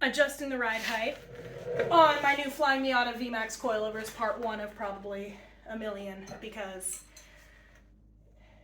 adjusting the ride height on my new Flyin Miata VMaxx coilovers, part one of probably a million, because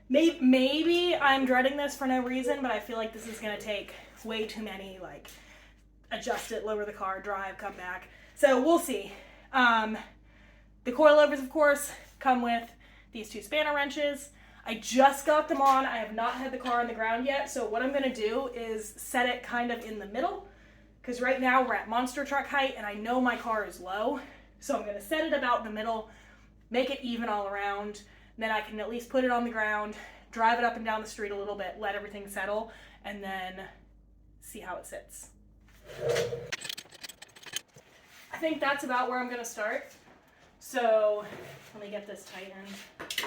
maybe I'm dreading this for no reason, but I feel like this is going to take way too many, like, adjust it, lower the car, drive, come back. So we'll see. The coilovers, of course, come with these two spanner wrenches. I just got them on. I have not had the car on the ground yet, so what I'm going to do is set it kind of in the middle, because right now we're at monster truck height and I know my car is low, so I'm going to set it about in the middle, make it even all around, then I can at least put it on the ground, drive it up and down the street a little bit, let everything settle, and then see how it sits. I think that's about where I'm going to start. So let me get this tightened.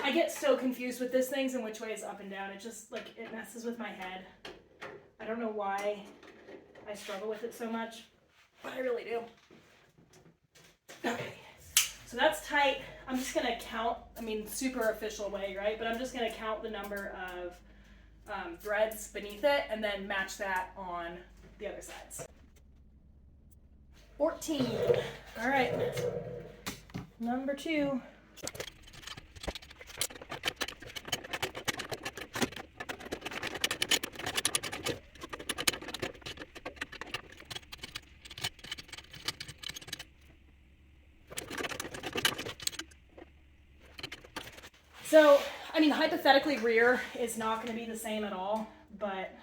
I get so confused with these things and which way is up and down. It just, like, it messes with my head. I don't know why I struggle with it so much, but I really do. Okay, so that's tight. I'm just going to count, I mean, super official way, right? But I'm just going to count the number of threads beneath it and then match that on the other sides. 14. All right. Number 2. So, I mean, hypothetically, rear is not going to be the same at all, but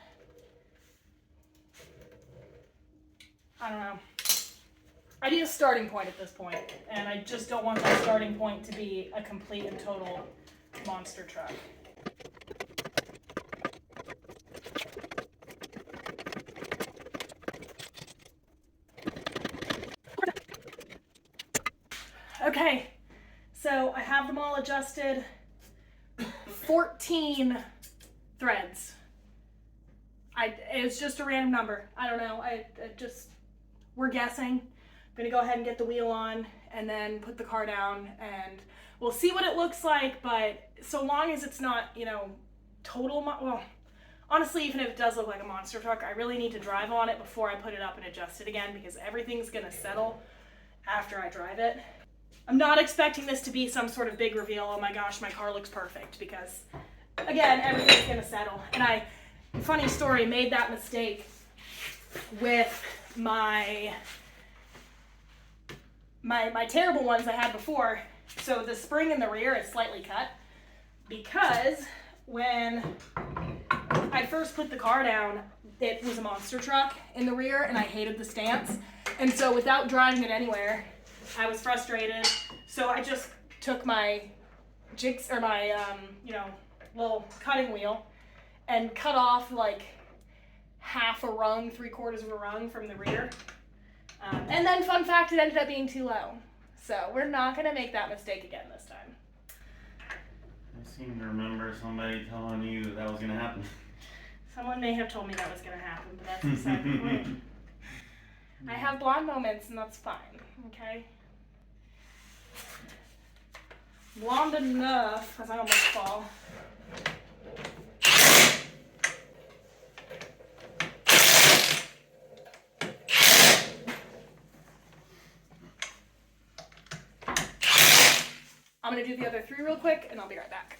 I don't know. I need a starting point at this point, and I just don't want that starting point to be a complete and total monster truck. Okay, so I have them all adjusted. 14 threads. It's just a random number. I don't know. We're guessing. I'm gonna go ahead and get the wheel on and then put the car down and we'll see what it looks like, but so long as it's not, you know, well, honestly, even if it does look like a monster truck, I really need to drive on it before I put it up and adjust it again, because everything's gonna settle after I drive it. I'm not expecting this to be some sort of big reveal, oh my gosh, my car looks perfect, because again, everything's gonna settle. And funny story, made that mistake with my terrible ones I had before. So the spring in the rear is slightly cut because when I first put the car down, it was a monster truck in the rear and I hated the stance. And so without driving it anywhere, I was frustrated. So I just took my jigs or my little cutting wheel and cut off like half a rung, 3/4 of a rung from the rear. And then, fun fact, it ended up being too low. So we're not going to make that mistake again this time. I seem to remember somebody telling you that was going to happen. Someone may have told me that was going to happen, but that's beside the point. I have blonde moments, and that's fine, okay? Blonde enough, because I almost fall. I'm going to do the other 3 real quick, and I'll be right back.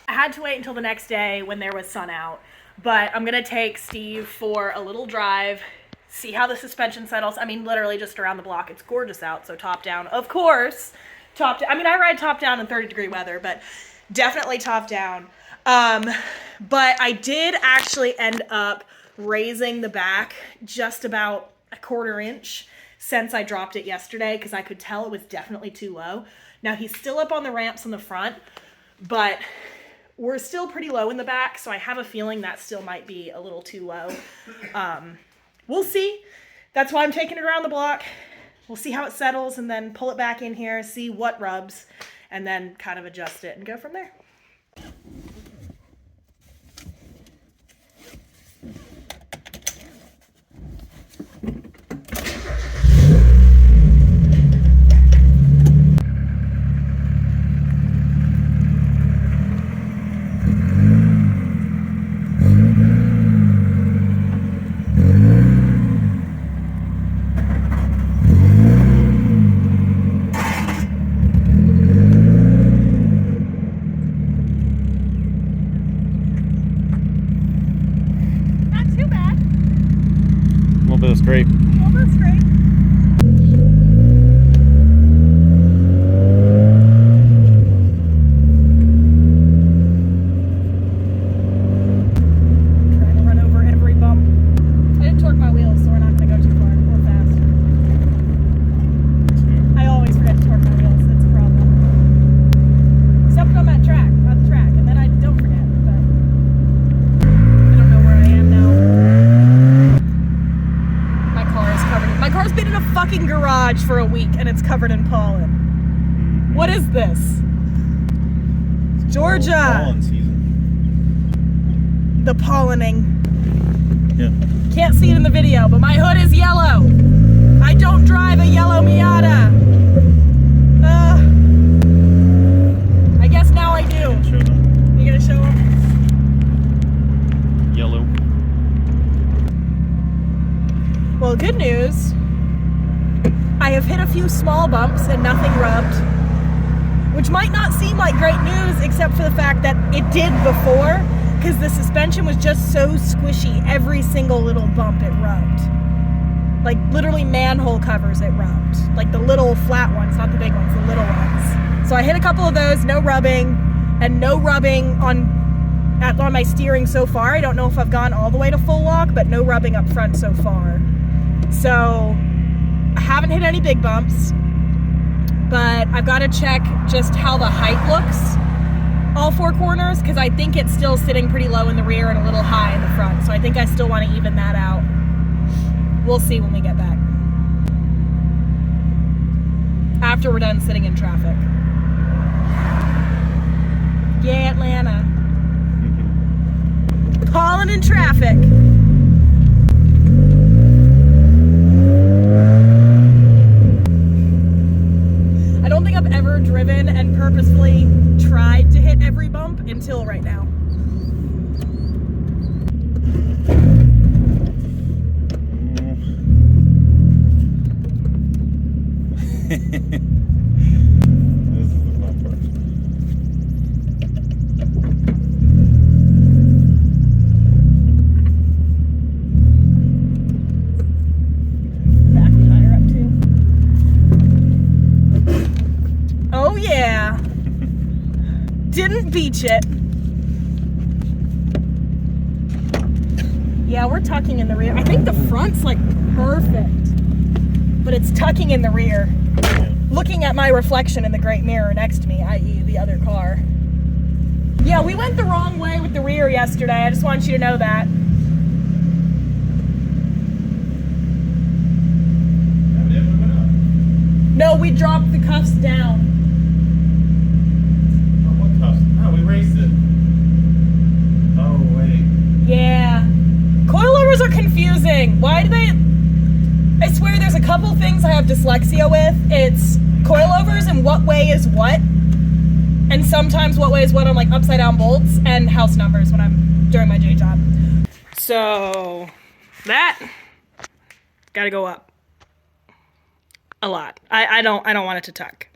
I had to wait until the next day when there was sun out, but I'm going to take Steve for a little drive, see how the suspension settles. I mean, literally just around the block. It's gorgeous out, so top down. Of course, top down. I mean, I ride top down in 30-degree weather, but definitely top down. But I did actually end up raising the back just about a 1/4 inch since I dropped it yesterday, because I could tell it was definitely too low. Now he's still up on the ramps on the front, but we're still pretty low in the back, so I have a feeling that still might be a little too low. We'll see. That's why I'm taking it around the block. We'll see how it settles and then pull it back in here, see what rubs, and then kind of adjust it and go from there. bit of scrape. A little bit of scrape. Trying to run over every bump. I didn't torque my wheels, so we're not going to go too far or fast. I always forget to torque my wheels. That's a problem. Except when I'm at the track, and then I don't forget. But I don't know where I am now. My car is covered. My car's been in a fucking garage for a week, and it's covered in pollen. What is this? Georgia. Pollen season. The pollening. Yeah. Can't see it in the video, but my hood is yellow. I don't drive a yellow Miata. I guess now I do. Show them. You gonna show them? Yellow. Well, good news. I have hit a few small bumps and nothing rubbed, which might not seem like great news except for the fact that it did before, because the suspension was just so squishy. Every single little bump it rubbed. Like literally manhole covers it rubbed. Like the little flat ones, not the big ones, the little ones. So I hit a couple of those, no rubbing, and no rubbing on my steering so far. I don't know if I've gone all the way to full lock, but no rubbing up front so far. So I haven't hit any big bumps, but I've got to check just how the height looks all four corners, because I think it's still sitting pretty low in the rear and a little high in the front. So I think I still want to even that out. We'll see when we get back. After we're done sitting in traffic. Yeah, Atlanta. Pollen in traffic. I don't think I've ever driven and purposefully tried to hit every bump until right now. This is the fun part. Back tire up too. Oh yeah. Didn't beach it. Yeah, we're tucking in the rear. I think the front's like perfect, but it's tucking in the rear. Looking at my reflection in the great mirror next to me, i.e. the other car. Yeah, we went the wrong way with the rear yesterday. I just want you to know that. No, we dropped the cuffs down. Oh, what cuffs? Oh, we raced it. Oh, wait. Yeah. Coilovers are confusing. Why do they... I swear there's a couple things I have dyslexia with. It's coilovers and what way is what. And sometimes what way is what on like upside down bolts and house numbers when I'm doing my J job. So that gotta go up a lot. I don't want it to tuck.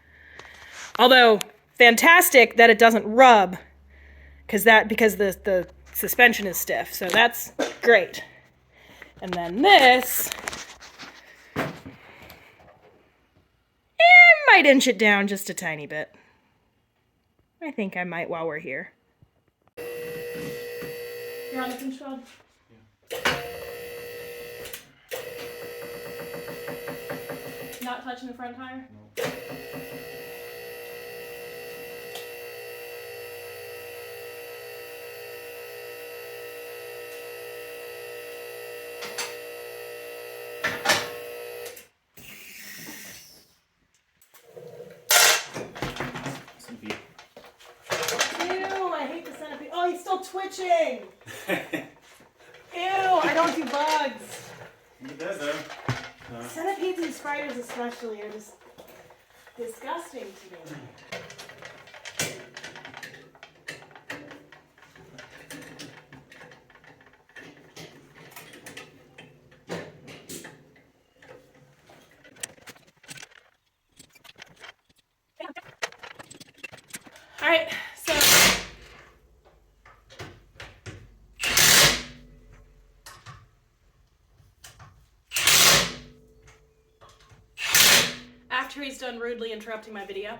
Although fantastic that it doesn't rub because the suspension is stiff. So that's great. And then this might inch it down just a tiny bit. I think I might while we're here. You're on the control? Yeah. Not touching the front tire? No. Oh, he's still twitching. Ew, I don't do bugs. He does though. Centipedes and spiders especially are just disgusting to me. All right, so Battery's done rudely interrupting my video.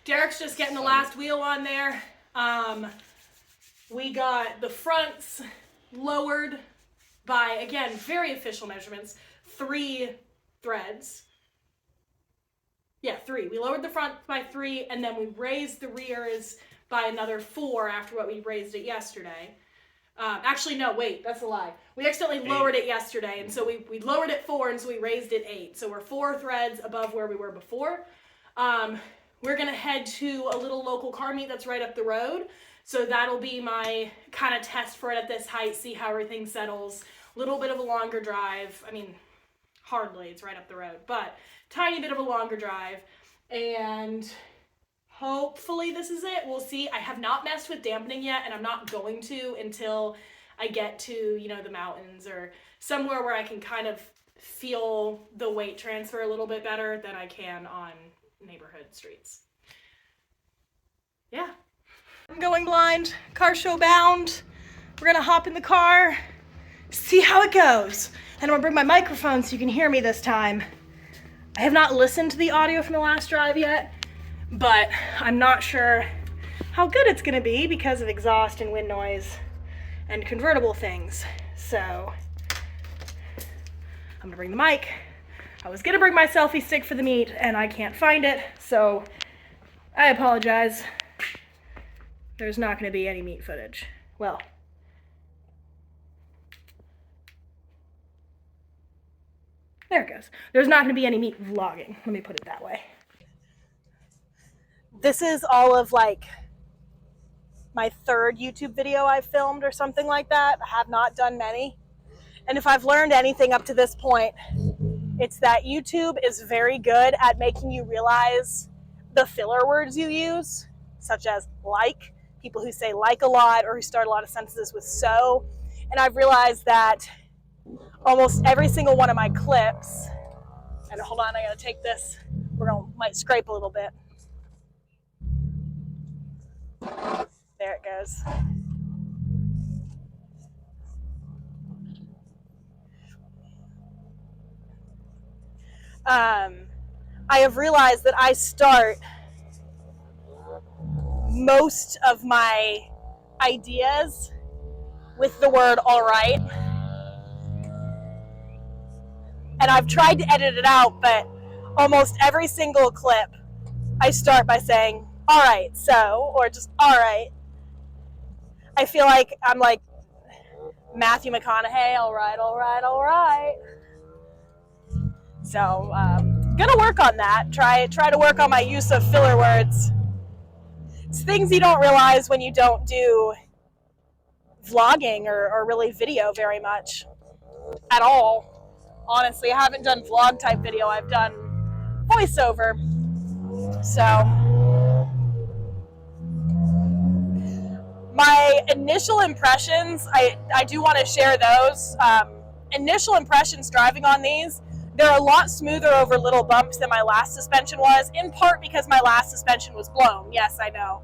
Derek's just getting the last wheel on there. We got the fronts lowered by, again, very official measurements, 3 threads. Yeah, 3. We lowered the front by 3, and then we raised the rears by another 4 after what we raised it yesterday. Actually, no, wait, that's a lie. We accidentally lowered it yesterday, and so we lowered it 4, and so we raised it 8. So we're 4 threads above where we were before. We're gonna head to a little local car meet that's right up the road. So that'll be my kind of test for it at this height, see how everything settles. A little bit of a longer drive. I mean, hardly, it's right up the road, but tiny bit of a longer drive. And hopefully this is it. We'll see. I have not messed with dampening yet, and I'm not going to until I get to, you know, the mountains or somewhere where I can kind of feel the weight transfer a little bit better than I can on neighborhood streets. Yeah. I'm going blind, car show bound. We're gonna hop in the car, see how it goes. And I'm gonna bring my microphone so you can hear me this time. I have not listened to the audio from the last drive yet, but I'm not sure how good it's gonna be because of exhaust and wind noise and convertible things. So I'm gonna bring the mic. I was gonna bring my selfie stick for the meet and I can't find it, so I apologize. There's not gonna be any meet footage. Well, there it goes. There's not gonna be any meet vlogging, let me put it that way. This is all of like my 3rd YouTube video I've filmed or something like that. I have not done many. And if I've learned anything up to this point, it's that YouTube is very good at making you realize the filler words you use, such as like, people who say like a lot or who start a lot of sentences with so. And I've realized that almost every single one of my clips, and hold on, I gotta take this, might scrape a little bit. There it goes. I have realized that I start most of my ideas with the word all right. And I've tried to edit it out, but almost every single clip I start by saying, all right, so, or just all right. I feel like I'm like Matthew McConaughey, all right, all right, all right. So, gonna work on that. Try to work on my use of filler words. It's things you don't realize when you don't do vlogging or really video very much at all. Honestly, I haven't done vlog type video. I've done voiceover. So, my initial impressions, I do want to share those. Initial impressions driving on these, they're a lot smoother over little bumps than my last suspension was, in part because my last suspension was blown. Yes, I know.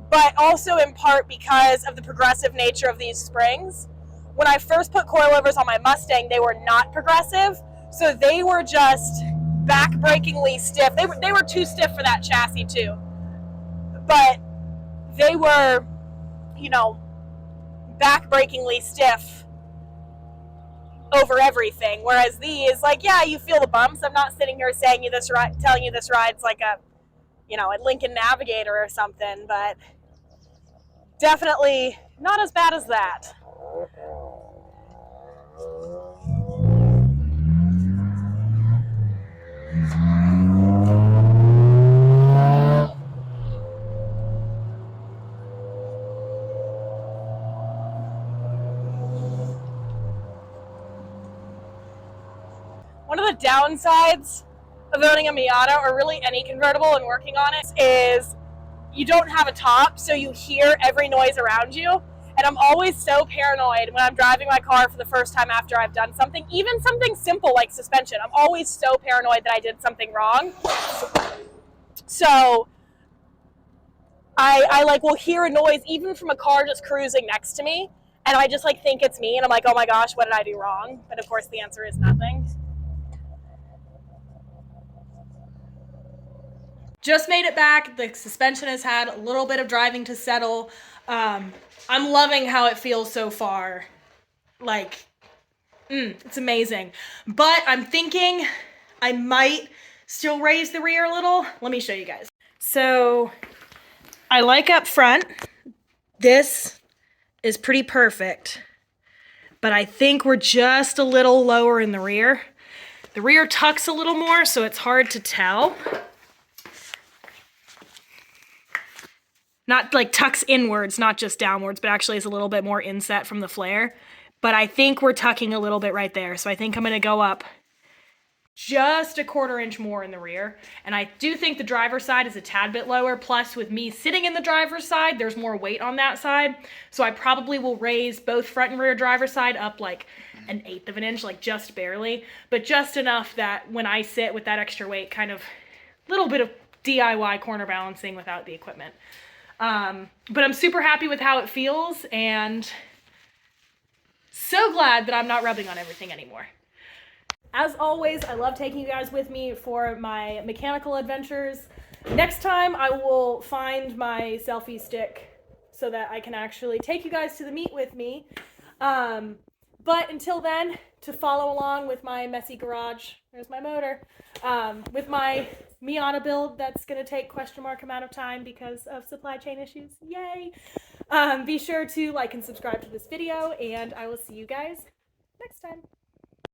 But also in part because of the progressive nature of these springs. When I first put coilovers on my Mustang, they were not progressive, so they were just back-breakingly stiff. They were too stiff for that chassis too. But they were, you know, back-breaking's stiff over everything. Whereas these, like, yeah, you feel the bumps. I'm not sitting here telling you this ride's like a, you know, a Lincoln Navigator or something, but definitely not as bad as that. One of the downsides of owning a Miata, or really any convertible and working on it, is you don't have a top, so you hear every noise around you. And I'm always so paranoid when I'm driving my car for the first time after I've done something, even something simple like suspension. I'm always so paranoid that I did something wrong. So I like will hear a noise even from a car just cruising next to me, and I just like think it's me, and I'm like, oh my gosh, what did I do wrong? But of course the answer is nothing. just made it back. The suspension has had a little bit of driving to settle. I'm loving how it feels so far. Like, it's amazing. But I'm thinking I might still raise the rear a little. Let me show you guys. So I like up front. This is pretty perfect. But I think we're just a little lower in the rear. The rear tucks a little more, so it's hard to tell. Not like tucks inwards, not just downwards, but actually is a little bit more inset from the flare. But I think we're tucking a little bit right there. So I think I'm gonna go up just a 1/4 inch more in the rear. And I do think the driver's side is a tad bit lower. Plus with me sitting in the driver's side, there's more weight on that side. So I probably will raise both front and rear driver's side up like 1/8 of an inch, like just barely, but just enough that when I sit with that extra weight, kind of little bit of DIY corner balancing without the equipment. But I'm super happy with how it feels and so glad that I'm not rubbing on everything anymore. As always, I love taking you guys with me for my mechanical adventures. Next time I will find my selfie stick so that I can actually take you guys to the meet with me. But until then, to follow along with my messy garage, there's my motor, with my Miata build that's going to take question mark amount of time because of supply chain issues. Yay! Be sure to like and subscribe to this video, and I will see you guys next time.